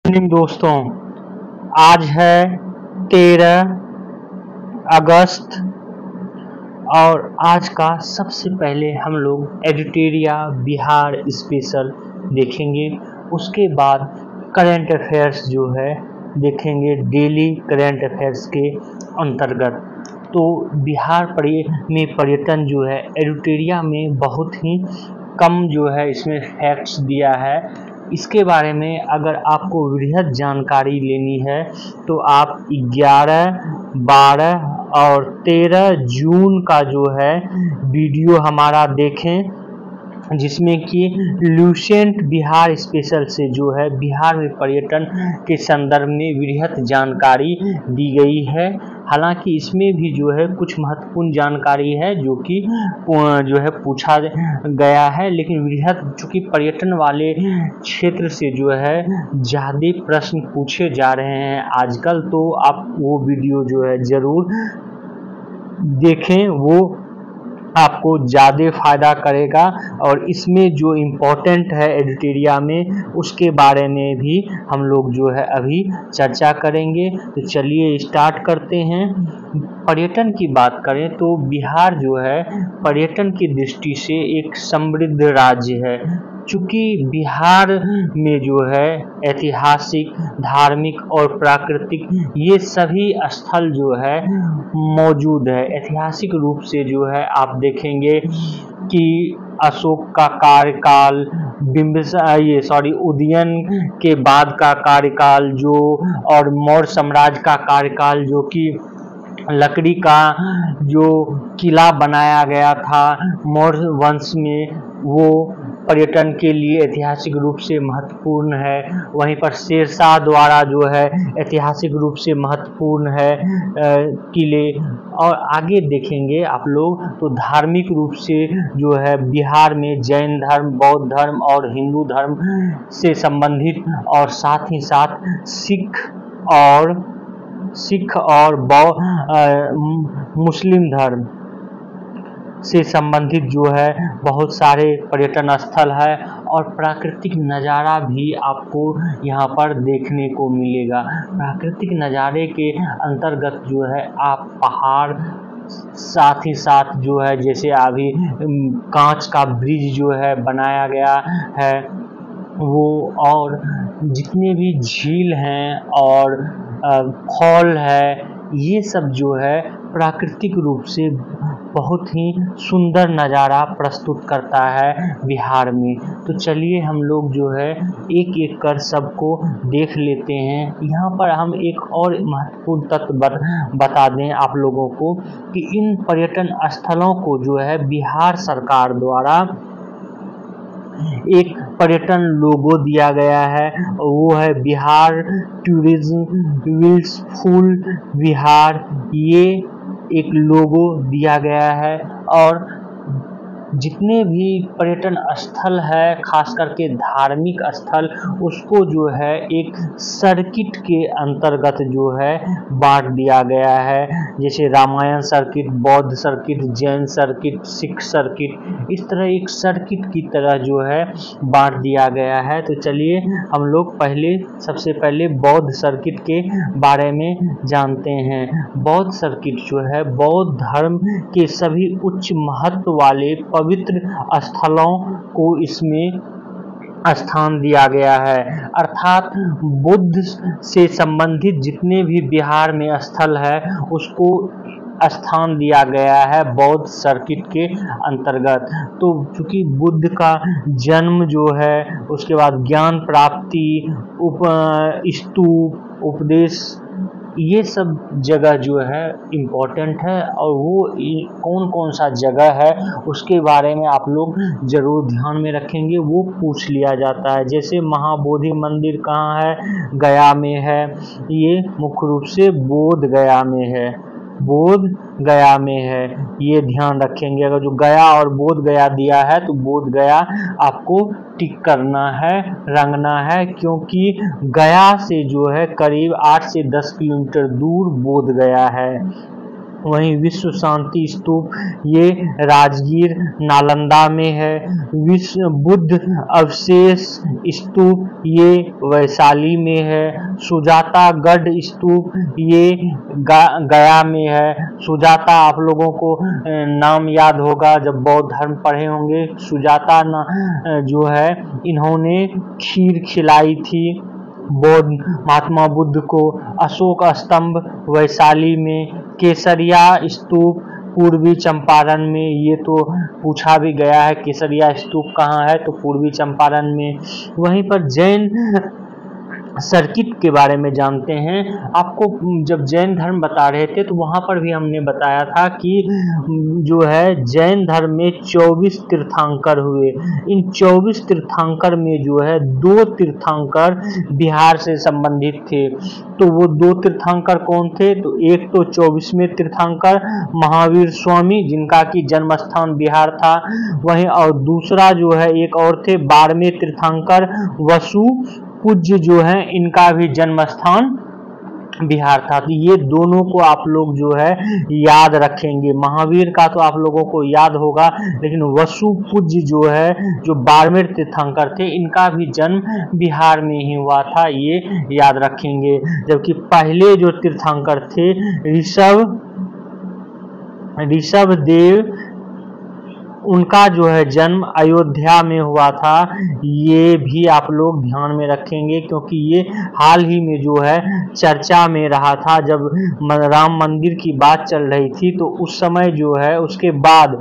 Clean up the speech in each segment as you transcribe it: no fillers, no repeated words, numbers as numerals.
Morning दोस्तों, आज है 13 अगस्त और आज का सबसे पहले हम लोग एडिटोरिया बिहार स्पेशल देखेंगे। उसके बाद करंट अफेयर्स जो है देखेंगे डेली करंट अफेयर्स के अंतर्गत। तो बिहार में पर्यटन जो है एडिटोरिया में बहुत ही कम जो है इसमें फैक्ट्स दिया है। इसके बारे में अगर आपको वृहद जानकारी लेनी है तो आप 11, 12 और 13 जून का जो है वीडियो हमारा देखें, जिसमें कि लुसेंट बिहार स्पेशल से जो है बिहार में पर्यटन के संदर्भ में वृहद जानकारी दी गई है। हालांकि इसमें भी जो है कुछ महत्वपूर्ण जानकारी है जो कि जो है पूछा गया है, लेकिन वृहद चूँकि पर्यटन वाले क्षेत्र से जो है ज़्यादा प्रश्न पूछे जा रहे हैं आजकल, तो आप वो वीडियो जो है ज़रूर देखें, वो आपको ज़्यादा फ़ायदा करेगा। और इसमें जो इम्पोर्टेंट है एडिटोरिया में उसके बारे में भी हम लोग जो है अभी चर्चा करेंगे। तो चलिए स्टार्ट करते हैं। पर्यटन की बात करें तो बिहार जो है पर्यटन की दृष्टि से एक समृद्ध राज्य है। चूँकि बिहार में जो है ऐतिहासिक, धार्मिक और प्राकृतिक ये सभी स्थल जो है मौजूद है। ऐतिहासिक रूप से जो है आप देखेंगे कि अशोक का कार्यकाल, उदयन के बाद का कार्यकाल जो, और मौर्य साम्राज्य का कार्यकाल जो कि लकड़ी का जो किला बनाया गया था मौर्य वंश में, वो पर्यटन के लिए ऐतिहासिक रूप से महत्वपूर्ण है। वहीं पर शेरशाह द्वारा जो है ऐतिहासिक रूप से महत्वपूर्ण है किले। और आगे देखेंगे आप लोग तो धार्मिक रूप से जो है बिहार में जैन धर्म, बौद्ध धर्म और हिंदू धर्म से संबंधित, और साथ ही साथ सिख और मुस्लिम धर्म से संबंधित जो है बहुत सारे पर्यटन स्थल है। और प्राकृतिक नज़ारा भी आपको यहाँ पर देखने को मिलेगा। प्राकृतिक नज़ारे के अंतर्गत जो है आप पहाड़, साथ ही साथ जो है जैसे अभी कांच का ब्रिज जो है बनाया गया है वो, और जितने भी झील हैं और फॉल है, ये सब जो है प्राकृतिक रूप से बहुत ही सुंदर नज़ारा प्रस्तुत करता है बिहार में। तो चलिए हम लोग जो है एक एक कर सबको देख लेते हैं। यहाँ पर हम एक और महत्वपूर्ण तथ्य बता दें आप लोगों को कि इन पर्यटन स्थलों को जो है बिहार सरकार द्वारा एक पर्यटन लोगो दिया गया है, वो है बिहार टूरिज्म विल्सफुल बिहार। ये एक लोगो दिया गया है। और जितने भी पर्यटन स्थल है खास करके धार्मिक स्थल, उसको जो है एक सर्किट के अंतर्गत जो है बांट दिया गया है। जैसे रामायण सर्किट, बौद्ध circuit, Jain circuit, Sikh circuit, इस तरह एक सर्किट की तरह जो है बांट दिया गया है। तो चलिए हम लोग सबसे पहले बौद्ध सर्किट के बारे में जानते हैं। बौद्ध सर्किट जो है बौद्ध धर्म के सभी उच्च महत्व वाले पवित्र स्थलों को इसमें स्थान दिया गया है। अर्थात बुद्ध से संबंधित जितने भी बिहार में स्थल है उसको स्थान दिया गया है बौद्ध सर्किट के अंतर्गत। तो चूँकि बुद्ध का जन्म जो है, उसके बाद ज्ञान प्राप्ति, स्तूप, उपदेश, ये सब जगह जो है इम्पोर्टेंट है। और वो कौन कौन सा जगह है उसके बारे में आप लोग ज़रूर ध्यान में रखेंगे, वो पूछ लिया जाता है। जैसे महाबोधि मंदिर कहाँ है? गया में है। ये मुख्य रूप से बोध गया में है, बोध गया में है, ये ध्यान रखेंगे। अगर जो गया और बोध गया दिया है तो बोध गया आपको टिक करना है, रंगना है, क्योंकि गया से जो है करीब 8 से 10 किलोमीटर दूर बोध गया है। वहीं विश्व शांति स्तूप ये राजगीर नालंदा में है। विश्व बुद्ध अवशेष स्तूप ये वैशाली में है। सुजाता गढ़ स्तूप ये गया में है। सुजाता आप लोगों को नाम याद होगा जब बौद्ध धर्म पढ़े होंगे। सुजाता जो है इन्होंने खीर खिलाई थी बौद्ध महात्मा बुद्ध को। अशोक स्तंभ वैशाली में। केसरिया स्तूप पूर्वी चंपारण में। ये तो पूछा भी गया है केसरिया स्तूप कहाँ है, तो पूर्वी चंपारण में। वहीं पर जैन सर्किट के बारे में जानते हैं। आपको जब जैन धर्म बता रहे थे तो वहाँ पर भी हमने बताया था कि जो है जैन धर्म में 24 तीर्थंकर हुए। इन 24 तीर्थंकर में जो है 2 तीर्थंकर बिहार से संबंधित थे। तो वो 2 तीर्थंकर कौन थे, तो एक तो 24वें तीर्थंकर महावीर स्वामी जिनका की जन्म स्थान बिहार था, वहीं और दूसरा जो है एक और थे 12वें तीर्थंकर वसु पूज्य जो है इनका भी जन्म स्थान बिहार था। तो ये दोनों को आप लोग जो है याद रखेंगे। महावीर का तो आप लोगों को याद होगा, लेकिन वसु पूज्य जो है जो 12वें तीर्थंकर थे इनका भी जन्म बिहार में ही हुआ था, ये याद रखेंगे। जबकि पहले जो तीर्थंकर थे ऋषभ देव उनका जो है जन्म अयोध्या में हुआ था, ये भी आप लोग ध्यान में रखेंगे क्योंकि ये हाल ही में जो है चर्चा में रहा था। जब राम मंदिर की बात चल रही थी तो उस समय जो है उसके बाद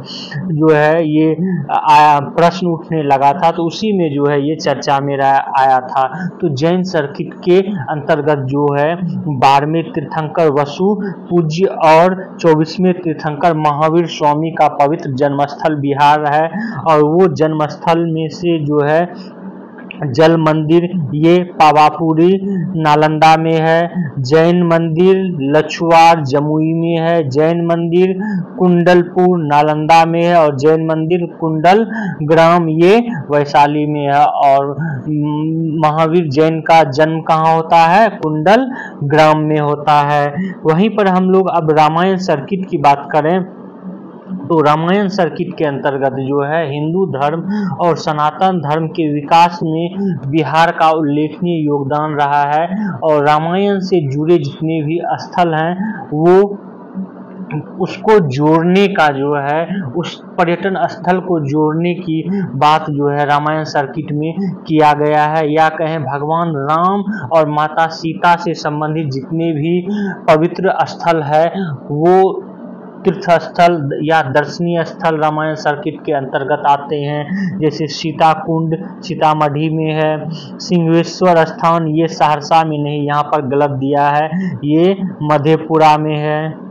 जो है ये प्रश्न उठने लगा था, तो उसी में जो है ये चर्चा में आया था। तो जैन सर्किट के अंतर्गत जो है 12वें तीर्थंकर वसु पूज्य और 24वें तीर्थंकर महावीर स्वामी का पवित्र जन्मस्थल बिहार है। और वो जन्मस्थल में से जो है जल मंदिर ये पावापुरी नालंदा में है। जैन मंदिर लछुआर जमुई में है। जैन मंदिर कुंडलपुर नालंदा में है और जैन मंदिर कुंडल ग्राम ये वैशाली में है। और महावीर जैन का जन्म कहाँ होता है, कुंडल ग्राम में होता है। वहीं पर हम लोग अब रामायण सर्किट की बात करें तो रामायण सर्किट के अंतर्गत जो है हिंदू धर्म और सनातन धर्म के विकास में बिहार का उल्लेखनीय योगदान रहा है। और रामायण से जुड़े जितने भी स्थल हैं वो उसको जोड़ने का जो है उस पर्यटन स्थल को जोड़ने की बात जो है रामायण सर्किट में किया गया है। या कहें भगवान राम और माता सीता से संबंधित जितने भी पवित्र स्थल है वो तीर्थ स्थल या दर्शनीय स्थल रामायण सर्किट के अंतर्गत आते हैं। जैसे सीता कुंड सीतामढ़ी में है। सिंहेश्वर स्थान ये सहरसा में नहीं, यहाँ पर गलत दिया है, ये मधेपुरा में है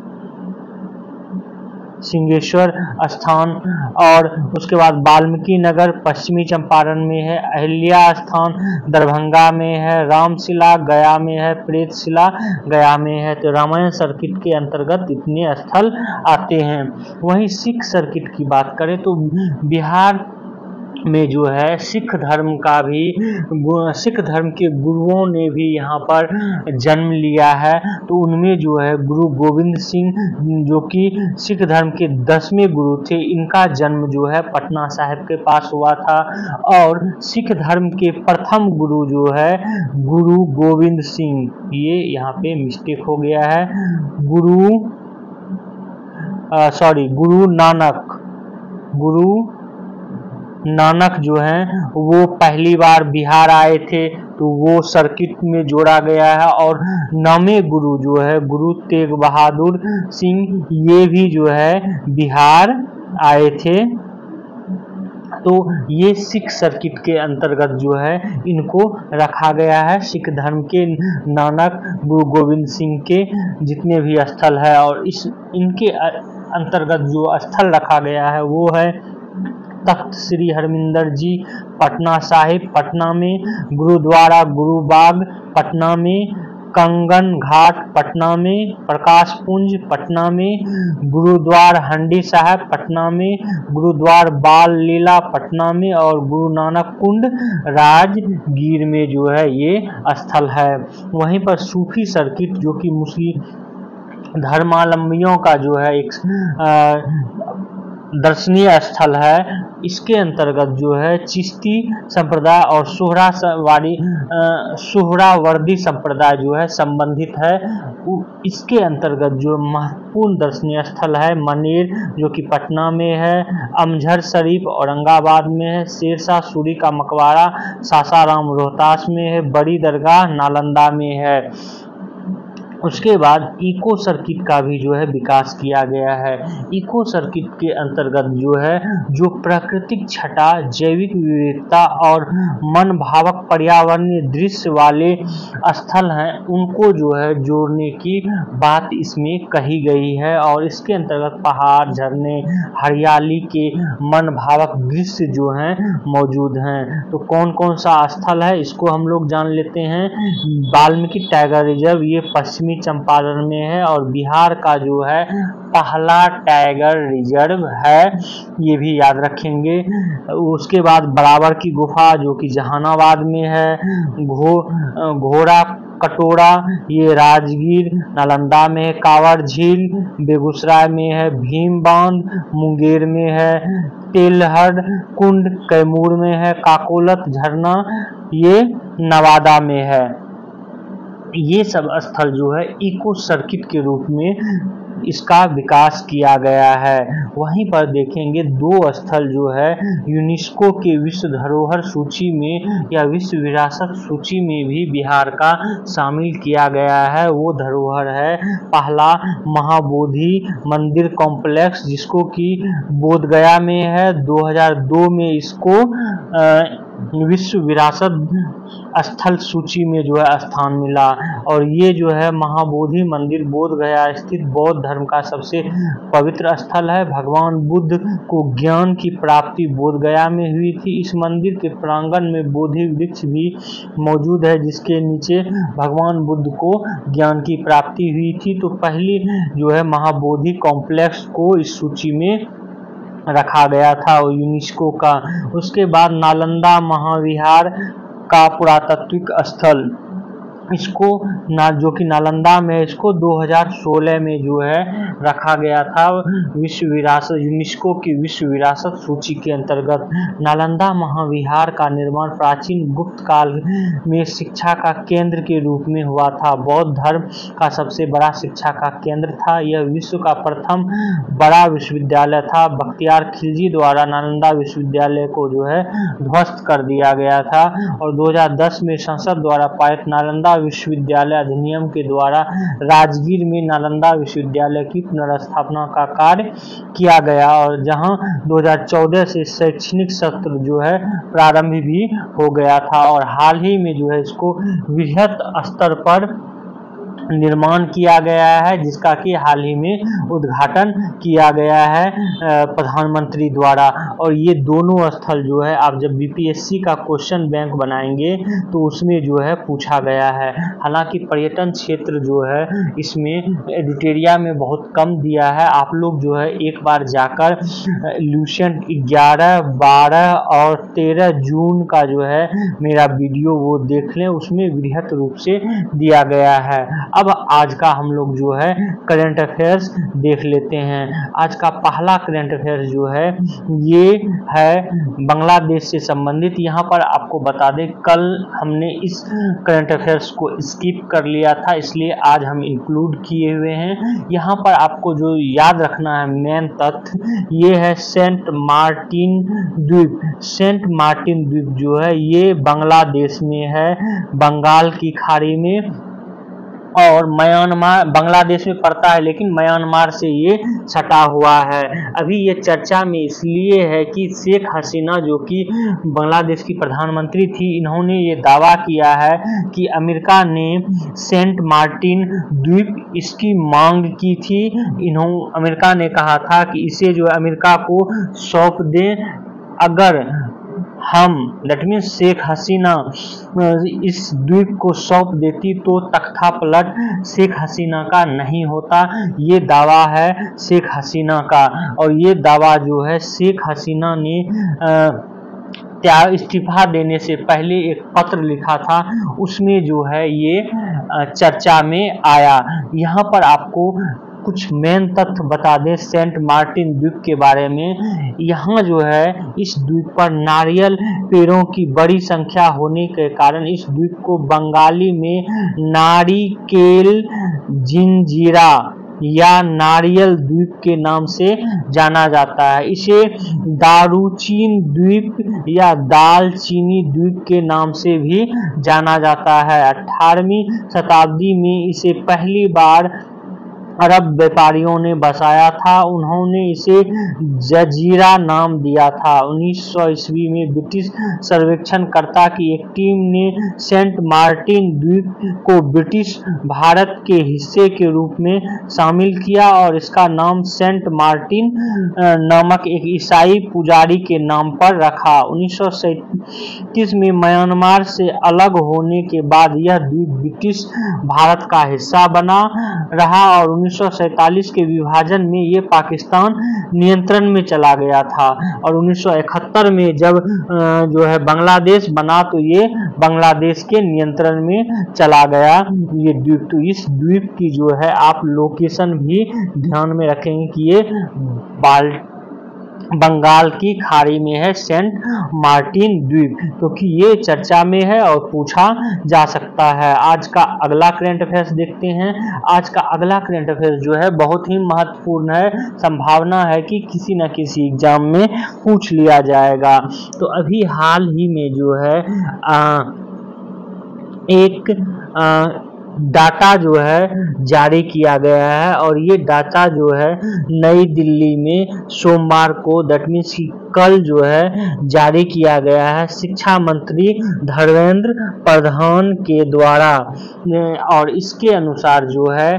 सिंहेश्वर स्थान। और उसके बाद वाल्मीकि नगर पश्चिमी चंपारण में है। अहिल्या स्थान दरभंगा में है। रामशिला गया में है। प्रेतशिला गया में है। तो रामायण सर्किट के अंतर्गत इतने स्थल आते हैं। वहीं सिख सर्किट की बात करें तो बिहार में जो है सिख धर्म के गुरुओं ने भी यहाँ पर जन्म लिया है। तो उनमें जो है गुरु गोविंद सिंह जो कि सिख धर्म के 10वें गुरु थे, इनका जन्म जो है पटना साहिब के पास हुआ था। और सिख धर्म के प्रथम गुरु जो है गुरु गोविंद सिंह, ये यहाँ पे मिस्टेक हो गया है, गुरु नानक जो हैं वो पहली बार बिहार आए थे, तो वो सर्किट में जोड़ा गया है। और 9वें गुरु जो है गुरु तेग बहादुर सिंह, ये भी जो है बिहार आए थे। तो ये सिख सर्किट के अंतर्गत जो है इनको रखा गया है। सिख धर्म के नानक गुरु गोविंद सिंह के जितने भी स्थल है और इनके अंतर्गत जो स्थल रखा गया है वो है तख्त श्री हरमिंदर जी पटना साहिब पटना में, गुरुद्वारा गुरुबाग पटना में, कंगन घाट पटना में, प्रकाश पुंज पटना में, गुरुद्वार हंडी साहब पटना में, गुरुद्वार बाल लीला पटना में और गुरु नानक कुंड राजगीर में जो है ये स्थल है। वहीं पर सूफी सर्किट जो कि धर्मावलंबियों का जो है एक दर्शनीय स्थल है। इसके अंतर्गत जो है चिश्ती संप्रदाय और सुहरावर्दी संप्रदाय जो है संबंधित है। इसके अंतर्गत जो महत्वपूर्ण दर्शनीय स्थल है मनेर जो कि पटना में है, अमझर शरीफ औरंगाबाद में है, शेरशाह सूरी का मकबरा सासाराम रोहतास में है, बड़ी दरगाह नालंदा में है। उसके बाद इको सर्किट का भी जो है विकास किया गया है। इको सर्किट के अंतर्गत जो है जो प्राकृतिक छटा, जैविक विविधता और मन भावक पर्यावरणीय दृश्य वाले स्थल हैं उनको जो है जोड़ने की बात इसमें कही गई है। और इसके अंतर्गत पहाड़, झरने, हरियाली के मन भावक दृश्य जो हैं मौजूद हैं। तो कौन कौन सा स्थल है इसको हम लोग जान लेते हैं। वाल्मीकि टाइगर रिजर्व ये पश्चिमी चंपारण में है और बिहार का जो है पहला टाइगर रिजर्व है, ये भी याद रखेंगे। उसके बाद बराबर की गुफा जो कि जहानाबाद में है, घोड़ा कटोरा ये राजगीर नालंदा में है, कांवड़ झील बेगूसराय में है, भीम बांध मुंगेर में है, तेलहड़ कुंड कैमूर में है, काकोलत झरना ये नवादा में है। ये सब स्थल जो है इको सर्किट के रूप में इसका विकास किया गया है। वहीं पर देखेंगे दो स्थल जो है यूनेस्को के विश्व धरोहर सूची में या विश्व विरासत सूची में भी बिहार का शामिल किया गया है। वो धरोहर है पहला महाबोधि मंदिर कॉम्प्लेक्स जिसको कि बोधगया में है। 2002 में इसको विश्व विरासत स्थल सूची में जो है स्थान मिला। और ये जो है महाबोधि मंदिर बोधगया स्थित बौद्ध धर्म का सबसे पवित्र स्थल है। भगवान बुद्ध को ज्ञान की प्राप्ति बोधगया में हुई थी। इस मंदिर के प्रांगण में बोधि वृक्ष भी मौजूद है जिसके नीचे भगवान बुद्ध को ज्ञान की प्राप्ति हुई थी। तो पहली जो है महाबोधि कॉम्प्लेक्स को इस सूची में रखा गया था यूनेस्को का। उसके बाद नालंदा महाविहार का पुरातात्विक स्थल इसको जो कि नालंदा में इसको 2016 में जो है रखा गया था विश्व विरासत यूनेस्को की विश्व विरासत सूची के अंतर्गत। नालंदा महाविहार का निर्माण प्राचीन गुप्त काल में शिक्षा का केंद्र के रूप में हुआ था। बौद्ध धर्म का सबसे बड़ा शिक्षा का केंद्र था। यह विश्व का प्रथम बड़ा विश्वविद्यालय था। बख्तियार खिलजी द्वारा नालंदा विश्वविद्यालय को जो है ध्वस्त कर दिया गया था और 2010 में संसद द्वारा पारित नालंदा विश्वविद्यालय अधिनियम के द्वारा राजगीर में नालंदा विश्वविद्यालय की पुनर्स्थापना का कार्य किया गया और जहां 2014 से शैक्षणिक सत्र जो है प्रारंभ भी हो गया था और हाल ही में जो है इसको वृहत स्तर पर निर्माण किया गया है जिसका कि हाल ही में उद्घाटन किया गया है प्रधानमंत्री द्वारा। और ये दोनों स्थल जो है आप जब बीपीएससी का क्वेश्चन बैंक बनाएंगे तो उसमें जो है पूछा गया है। हालांकि पर्यटन क्षेत्र जो है इसमें एडिटोरिया में बहुत कम दिया है। आप लोग जो है एक बार जाकर ल्यूसेंट 11, 12 और 13 जून का जो है मेरा वीडियो वो देख लें, उसमें वृहत रूप से दिया गया है। अब आज का हम लोग जो है करंट अफेयर्स देख लेते हैं। आज का पहला करंट अफेयर्स जो है ये है बांग्लादेश से संबंधित। यहाँ पर आपको बता दें कल हमने इस करंट अफेयर्स को स्किप कर लिया था इसलिए आज हम इंक्लूड किए हुए हैं। यहाँ पर आपको जो याद रखना है मेन तथ्य ये है सेंट मार्टिन द्वीप। सेंट मार्टिन द्वीप जो है ये बांग्लादेश में है, बंगाल की खाड़ी में और म्यांमार बांग्लादेश में पड़ता है लेकिन म्यांमार से ये सटा हुआ है। अभी ये चर्चा में इसलिए है कि शेख हसीना जो कि बांग्लादेश की प्रधानमंत्री थी इन्होंने ये दावा किया है कि अमेरिका ने सेंट मार्टिन द्वीप इसकी मांग की थी। अमेरिका ने कहा था कि इसे जो अमेरिका को सौंप दें। अगर हम दैट मीन्स शेख हसीना इस द्वीप को सौंप देती तो तख्ता पलट शेख हसीना का नहीं होता। ये दावा है शेख हसीना का और ये दावा जो है शेख हसीना ने इस्तीफा देने से पहले एक पत्र लिखा था, उसमें जो है ये चर्चा में आया। यहाँ पर आपको कुछ मेन तथ्य बता दें सेंट मार्टिन द्वीप के बारे में। यहाँ जो है इस द्वीप पर नारियल पेड़ों की बड़ी संख्या होने के कारण इस द्वीप को बंगाली में नारिकेल जिंजीरा या नारियल द्वीप के नाम से जाना जाता है। इसे दारूचीन द्वीप या दालचीनी द्वीप के नाम से भी जाना जाता है। 18वीं शताब्दी में इसे पहली बार अरब व्यापारियों ने बसाया था, उन्होंने इसे जजीरा नाम दिया था। 1900 ईस्वी में ब्रिटिश सर्वेक्षणकर्ता की एक टीम ने सेंट मार्टिन द्वीप को ब्रिटिश भारत के हिस्से के रूप में शामिल किया और इसका नाम सेंट मार्टिन नामक एक ईसाई पुजारी के नाम पर रखा। 1937 में म्यांमार से अलग होने के बाद यह द्वीप ब्रिटिश भारत का हिस्सा बना रहा और 1947 के विभाजन में ये पाकिस्तान नियंत्रण में चला गया था और 1971 में जब जो है बांग्लादेश बना तो ये बांग्लादेश के नियंत्रण में चला गया ये द्वीप। तो इस द्वीप की जो है आप लोकेशन भी ध्यान में रखेंगे कि ये बंगाल की खाड़ी में है सेंट मार्टिन द्वीप, क्योंकि ये चर्चा में है और पूछा जा सकता है। आज का अगला करंट अफेयर्स देखते हैं। आज का अगला करंट अफेयर्स जो है बहुत ही महत्वपूर्ण है, संभावना है कि किसी न किसी एग्जाम में पूछ लिया जाएगा। तो अभी हाल ही में जो है एक डाटा जो है जारी किया गया है और ये डाटा जो है नई दिल्ली में सोमवार को दैट मीन्स कि कल जो है जारी किया गया है शिक्षा मंत्री धर्मेंद्र प्रधान के द्वारा। और इसके अनुसार जो है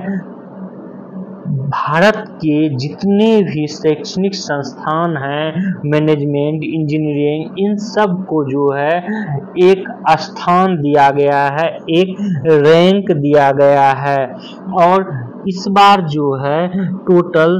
भारत के जितने भी शैक्षणिक संस्थान हैं, मैनेजमेंट, इंजीनियरिंग, इन सब को जो है एक स्थान दिया गया है, एक रैंक दिया गया है और इस बार जो है टोटल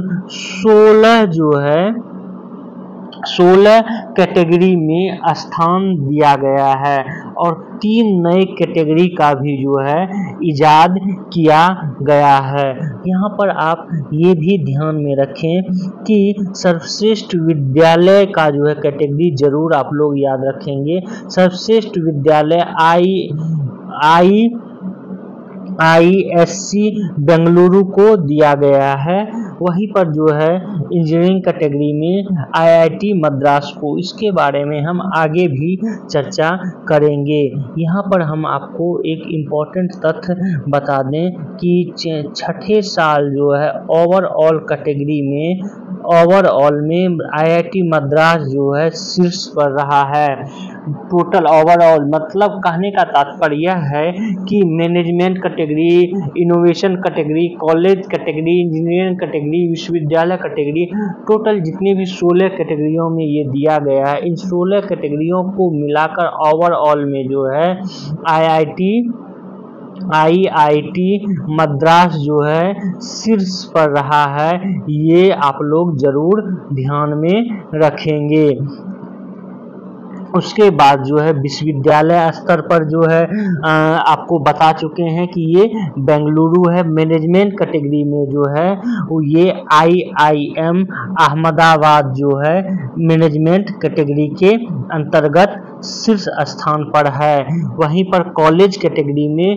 16 कैटेगरी में स्थान दिया गया है और 3 नए कैटेगरी का भी जो है इजाद किया गया है। यहाँ पर आप ये भी ध्यान में रखें कि सर्वश्रेष्ठ विद्यालय का जो है कैटेगरी जरूर आप लोग याद रखेंगे। सर्वश्रेष्ठ विद्यालय IISC बेंगलुरु को दिया गया है। वहीं पर जो है इंजीनियरिंग कैटेगरी में IIT मद्रास को, इसके बारे में हम आगे भी चर्चा करेंगे। यहाँ पर हम आपको एक इम्पोर्टेंट तथ्य बता दें कि छठे साल जो है ओवरऑल कैटेगरी में IIT मद्रास जो है शीर्ष पर रहा है। टोटल ओवरऑल मतलब कहने का तात्पर्य यह है कि management category, innovation category, college category, engineering category, विश्वविद्यालय कैटेगरी, टोटल जितने भी 16 कैटेगरियों में ये दिया गया है, इन 16 कैटेगरियों को मिलाकर ओवरऑल में जो है IIT मद्रास जो है शीर्ष पर रहा है। ये आप लोग जरूर ध्यान में रखेंगे। उसके बाद जो है विश्वविद्यालय स्तर पर जो है आपको बता चुके हैं कि ये बेंगलुरु है। मैनेजमेंट कैटेगरी में जो है वो ये IIM अहमदाबाद जो है मैनेजमेंट कैटेगरी के अंतर्गत शीर्ष स्थान पर है। वहीं पर कॉलेज कैटेगरी में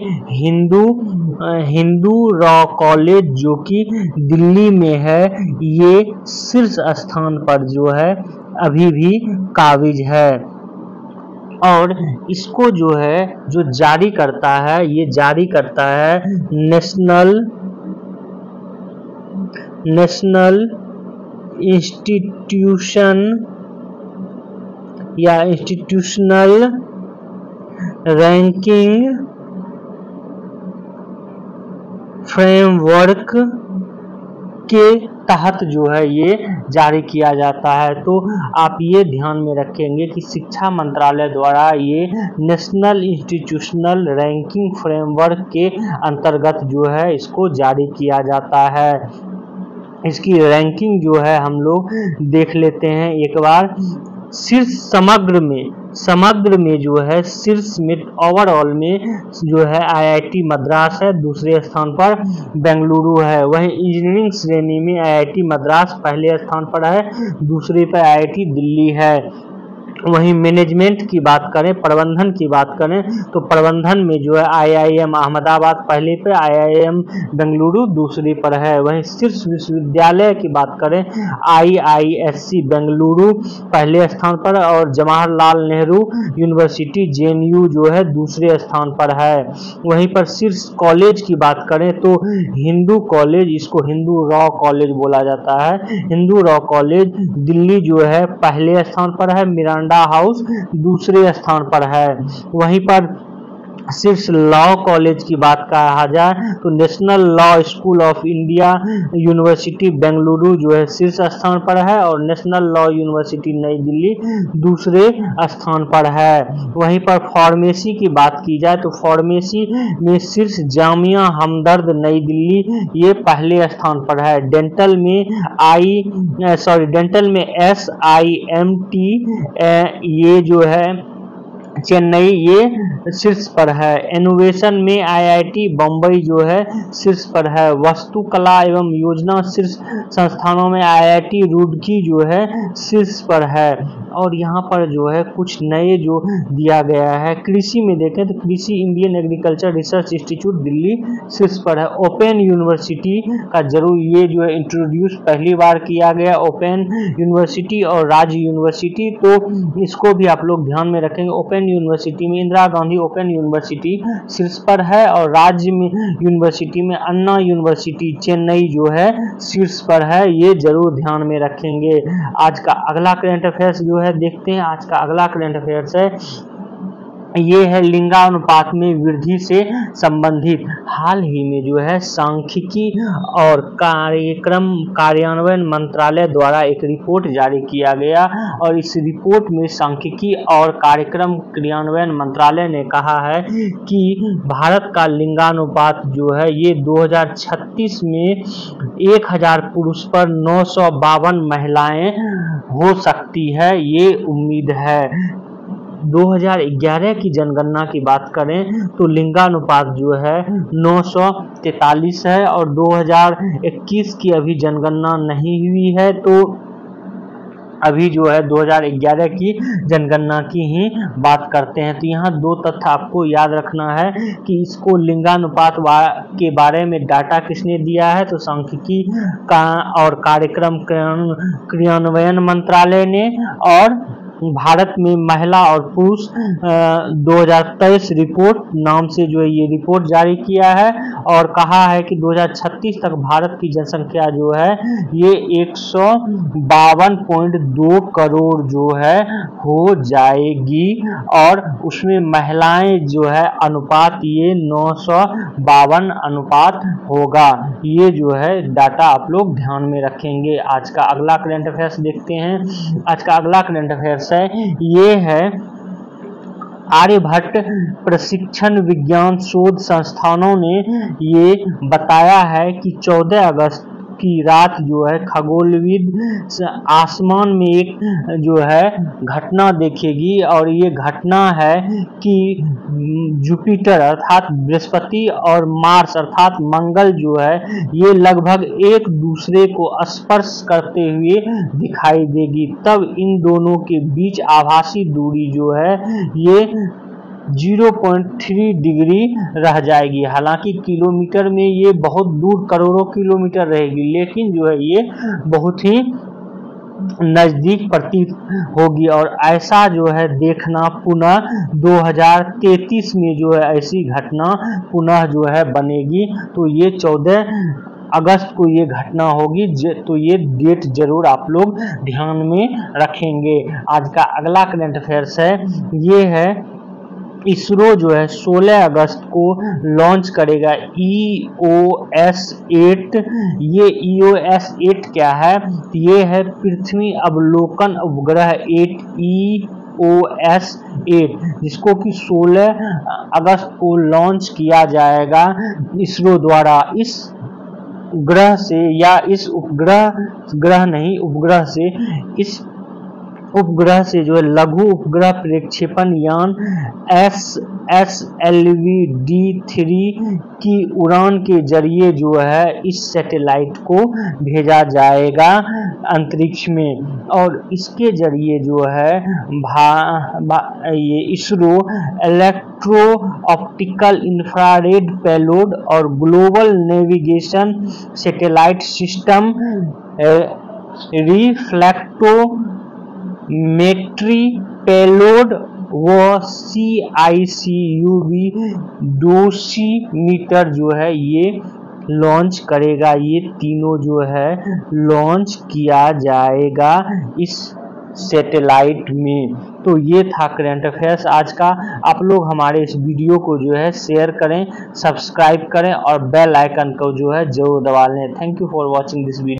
हिंदू लॉ कॉलेज जो कि दिल्ली में है, ये शीर्ष स्थान पर जो है अभी भी काबिज है। और इसको जो है जो जारी करता है, ये जारी करता है नेशनल इंस्टीट्यूशन या इंस्टीट्यूशनल रैंकिंग फ्रेमवर्क के तहत जो है ये जारी किया जाता है। तो आप ये ध्यान में रखेंगे कि शिक्षा मंत्रालय द्वारा ये नेशनल इंस्टीट्यूशनल रैंकिंग फ्रेमवर्क के अंतर्गत जो है इसको जारी किया जाता है। इसकी रैंकिंग जो है हम लोग देख लेते हैं एक बार। शीर्ष समग्र में समग्र में जो है शीर्ष में ओवरऑल में जो है आईआईटी मद्रास है, दूसरे स्थान पर बेंगलुरु है। वहीं इंजीनियरिंग श्रेणी में आईआईटी मद्रास पहले स्थान पर है, दूसरे पर आईआईटी दिल्ली है। वहीं मैनेजमेंट की बात करें, प्रबंधन की बात करें तो प्रबंधन में जो है आईआईएम अहमदाबाद पहले पे, आईआईएम बेंगलुरु दूसरे पर है। वहीं शीर्ष विश्वविद्यालय की बात करें आईआईएससी बेंगलुरु पहले स्थान पर और जवाहरलाल नेहरू यूनिवर्सिटी जेएनयू जो है दूसरे स्थान पर है। वहीं पर शीर्ष कॉलेज की बात करें तो हिंदू कॉलेज, इसको हिंदू रॉ कॉलेज बोला जाता है, हिंदू रॉ कॉलेज दिल्ली जो है पहले स्थान पर है, मिरांडा हाउस दूसरे स्थान पर है। वहीं पर शीर्ष लॉ कॉलेज की बात कहा जाए तो national law school of India university Bengaluru जो है शीर्ष स्थान पर है और नेशनल लॉ यूनिवर्सिटी नई दिल्ली दूसरे स्थान पर है। वहीं पर फार्मेसी की बात की जाए तो फार्मेसी में शीर्ष जामिया हमदर्द नई दिल्ली ये पहले स्थान पर है। डेंटल में डेंटल में SIMT ये जो है चेन्नई ये शीर्ष पर है। इनोवेशन में आईआईटी बम्बई जो है शीर्ष पर है। वास्तुकला एवं योजना शीर्ष संस्थानों में आईआईटी रुड़की जो है शीर्ष पर है। और यहाँ पर जो है कुछ नए जो दिया गया है, कृषि में देखें तो कृषि Indian agriculture research institute Delhi शीर्ष पर है। ओपन यूनिवर्सिटी का जरूर ये जो है इंट्रोड्यूस पहली बार किया गया, ओपन यूनिवर्सिटी और राज्य यूनिवर्सिटी, तो इसको भी आप लोग ध्यान में रखेंगे। ओपन यूनिवर्सिटी में इंदिरा गांधी ओपन यूनिवर्सिटी शीर्ष पर है और राज्य में यूनिवर्सिटी में अन्ना यूनिवर्सिटी चेन्नई जो है शीर्ष पर है, ये जरूर ध्यान में रखेंगे। आज का अगला करंट अफेयर्स जो है देखते हैं। आज का अगला करंट अफेयर्स है ये है लिंगानुपात में वृद्धि से संबंधित। हाल ही में जो है सांख्यिकी और कार्यक्रम कार्यान्वयन मंत्रालय द्वारा एक रिपोर्ट जारी किया गया और इस रिपोर्ट में सांख्यिकी और कार्यक्रम क्रियान्वयन मंत्रालय ने कहा है कि भारत का लिंगानुपात जो है ये 2036 में 1000 पुरुष पर 952 महिलाएं हो सकती है, ये उम्मीद है। 2011 की जनगणना की बात करें तो लिंगानुपात जो है 943 है और 2021 की अभी जनगणना नहीं हुई है, तो अभी जो है 2011 की जनगणना की ही बात करते हैं। तो यहाँ दो तथ्य आपको याद रखना है कि इसको लिंगानुपात के बारे में डाटा किसने दिया है, तो सांख्यिकी का और कार्यक्रम क्रियान्वयन मंत्रालय ने, और भारत में महिला और पुरुष 2023 रिपोर्ट नाम से जो है ये रिपोर्ट जारी किया है और कहा है कि 2036 तक भारत की जनसंख्या जो है ये 152.2 करोड़ जो है हो जाएगी और उसमें महिलाएं जो है अनुपात ये 952 अनुपात होगा। ये जो है डाटा आप लोग ध्यान में रखेंगे। आज का अगला करंट अफेयर्स देखते हैं। आज का अगला करंट अफेयर्स है ये है आर्यभट्ट प्रशिक्षण विज्ञान शोध संस्थानों ने ये बताया है कि 14 अगस्त की रात जो है खगोलविद आसमान में एक जो है घटना देखेगी और ये घटना है कि जुपिटर अर्थात बृहस्पति और मार्स अर्थात मंगल जो है ये लगभग एक दूसरे को स्पर्श करते हुए दिखाई देगी। तब इन दोनों के बीच आभासी दूरी जो है ये 0.3 डिग्री रह जाएगी। हालांकि किलोमीटर में ये बहुत दूर करोड़ों किलोमीटर रहेगी, लेकिन जो है ये बहुत ही नजदीक प्रतीत होगी और ऐसा जो है देखना पुनः 2033 में जो है ऐसी घटना पुनः जो है बनेगी। तो ये 14 अगस्त को ये घटना होगी, तो ये डेट जरूर आप लोग ध्यान में रखेंगे। आज का अगला करंट अफेयर्स है ये है इसरो जो है 16 अगस्त को लॉन्च करेगा EOS 8। ये EOS 8 क्या है, ये है पृथ्वी अवलोकन उपग्रह 8 EOS 8 जिसको कि 16 अगस्त को लॉन्च किया जाएगा इसरो द्वारा। इस ग्रह से या इस उपग्रह से इस उपग्रह से जो है लघु उपग्रह प्रक्षेपण यान SSLV-D3 की उड़ान के जरिए जो है इस सैटेलाइट को भेजा जाएगा अंतरिक्ष में, और इसके जरिए जो है ये ISRO electro optical infrared payload और global navigation satellite system reflectometry payload व CICUV डोसीमीटर जो है ये लॉन्च करेगा। ये तीनों जो है लॉन्च किया जाएगा इस सैटेलाइट में। तो ये था करंट अफेयर्स आज का। आप लोग हमारे इस वीडियो को जो है शेयर करें, सब्सक्राइब करें और बेल आइकन को जो है जरूर दबा लें। Thank you for watching this video.